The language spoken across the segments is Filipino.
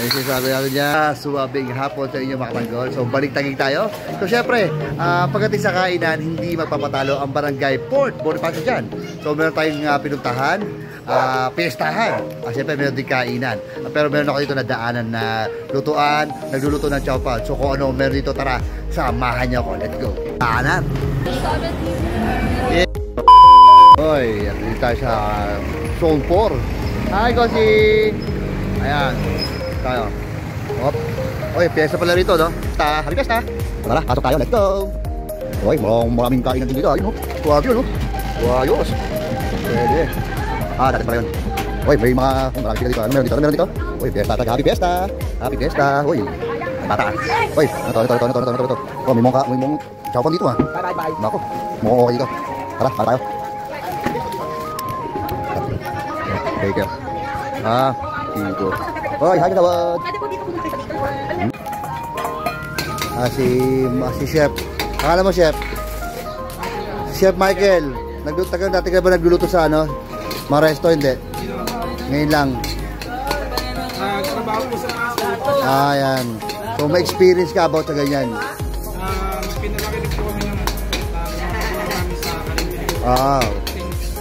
Ayun sinasabi natin niya, suwabing hapon sa inyo mga katanggol. So balik-taging tayo. So syempre, pagdating sa kainan, hindi magpapatalo ang barangay Port Bonifacio dyan. So meron tayong pinuntahan, piyestahan. Syempre meron din kainan. Pero meron ako dito na daanan na lutuan, nagluluto ng chow pan. So kung ano meron dito, tara, samahan niyo ako. Let's go. Daanan. Yeah. Oy, dito tayo sa Zone 4. Hi, Gosi! Ayan. Tayo. Hop. Oy, pyesa pala rito, no? Halika na. Tara, pasok tayo. Let's go. Oy, maraming kainan din dito. Ayun, no? Suwabe yun, no? Ayos. Pwede. Dati pala yun. Oy, may mga maraming sila dito. Ano meron dito? Ano meron dito? Oy, pyesta. Happy fiesta. Happy fiesta. Oy. Bata. Oy, ito. Oh, may mong chow pan dito, ha? Bye. Nako. Mukha dito. Tara, para tayo. Baker. Dito. Oy, hi kawad. Si Chef. Akala mo, Chef? Si Chef Michael. Dati ka ba nagluluto sa ano? Mga resto, hindi? Ngayon lang. Trabaho ko sa mga yan. So, may experience ka about sa ganyan? Pinalakilig po kami ng namin sa Kalimili. Since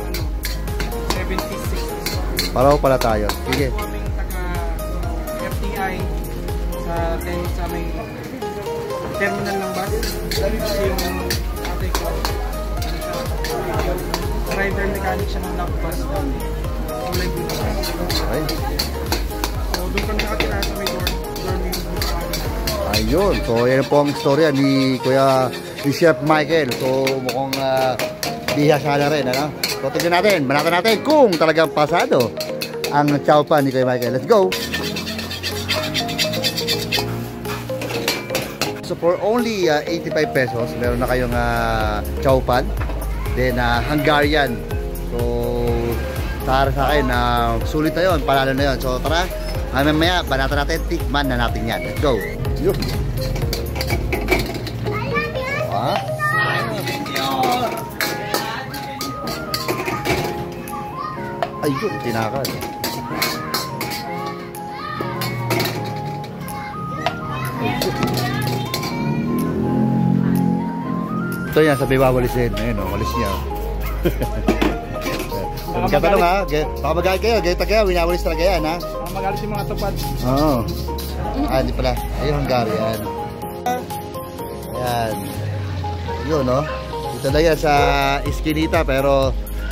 76. Paraw pala tayo. Sige. Kaming taga-FTI sa may terminal ng bus. Kasi yung ate ko, driver mechanic siya ng lock bus. Kulay blue. Ay. So, doon kami nakatira sa may dorming bus. Ayun. So, yan po ang istorya ni Chef Michael. So, mukhang bihasa na rin, ano? So, tignan natin, banatan natin kung talagang pasado ang chow pan ni Kuya Michael. Let's go! So, for only 85 pesos, meron na kayong chow pan. Then, Hungarian. So, para sa akin, sulit na yun, panalo na yun. So, tara, mamaya, banatan natin, tikman na natin yan. Let's go! Yun! Ayun, tinakan. Ito yan, sabi wawalisin. Ayun o, walis niya. Magkatanong ha, baka magalit kayo, ganito kayo, winawalis talaga yan ha. Baka magalit yung mga tupad. Oo. Hindi pala. Ayun, Hungarian. Ayan. Yun no. Dito na yan sa Eskinita, pero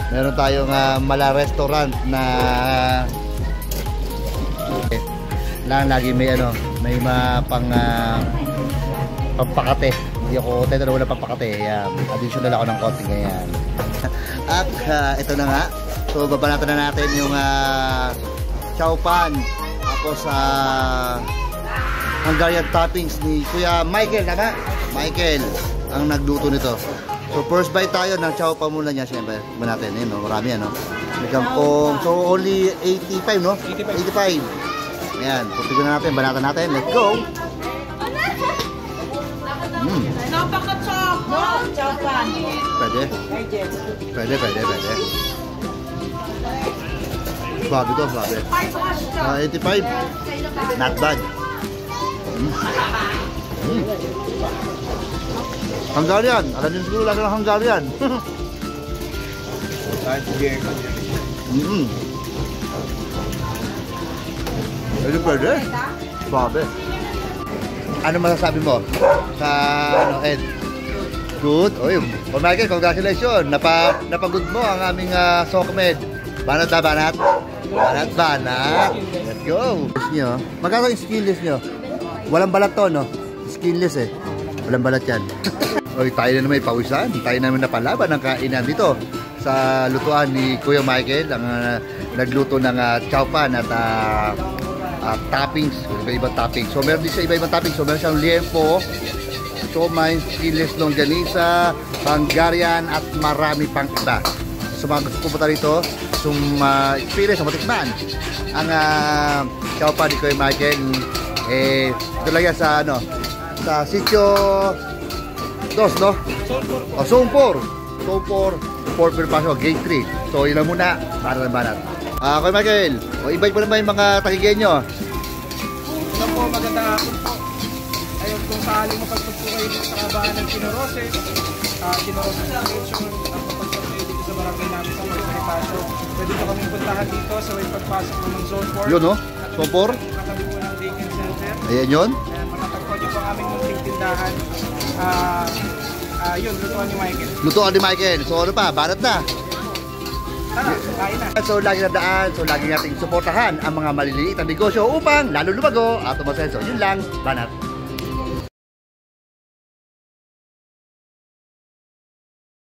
meron tayong mala restaurant na lagi may pampakate. Hindi ako tayo wala pampakate. Additional ako ng konti ngayon. At ito na nga. So babanatan na natin yung chow pan. Tapos Hungarian toppings ni Kuya Michael, tama? Michael ang nagluto nito. So first bite tayo ng chow pan muna niya, siyempre. Natin, yun, no? Marami yan, no? May kampong. So only 85, no? 85. Ayan, putignan na natin, banatan natin. Let's go! Napaka-chop, no? Chow pan. Pwede? Pwede. Bago to, bago. 85. Not bad. Hungarian. Alam niyo siguro lasa ng Hungarian. Pwede. Babe. Ano masasabi mo sa Ed? Good? Oy, Michael, congratulations. Napagod mo ang aming Sokmed. Banat. Let's go. Magkano yung skinless nyo? Walang balat to, no? Skinless eh. Walang balat yan. Oy, tayo na naman pawisan. Tayo naman napalaban ng kainan dito sa lutuan ni Kuya Michael. Ang nagluto ng chow pan at toppings. Iba-ibang toppings. So meron din sa iba-ibang toppings. So meron siyang liempo, siomai, skinless longganisa, Hungarian at marami pang iba. So mga gusto pumunta rito, experience, matikman ang chow pan ni Kuya Michael. Ito lang yan sa sa sitio 2, no? Zone 4 Port Bonifacio, Gate 3. So yun lang muna, banat. Kuya Michael, invite mo naman yung mga tagigen nyo. kung sakaling mapagpagpo kayo dito sa kabahan ng Chinoroce, Chinoroce Station, ang papagpag kayo dito sa barangay namin sa Fort Bonifacio, pwede nyo kaming puntahan dito sa may pagpasok ng Zone 4. Yun, no? Zone 4? Katabi po ng Daycare Center. Ayan yun. Matatagpuan nyo po ang aming munting tindahan. Yun, lutuan ni Michael. Lutuan ni Michael. So ano pa, banat na. Tara, kain na. So lagi na daan, so lagi nating suportahan ang mga maliliit na negosyo upang lalo lumago at umasenso. Yun lang, banat.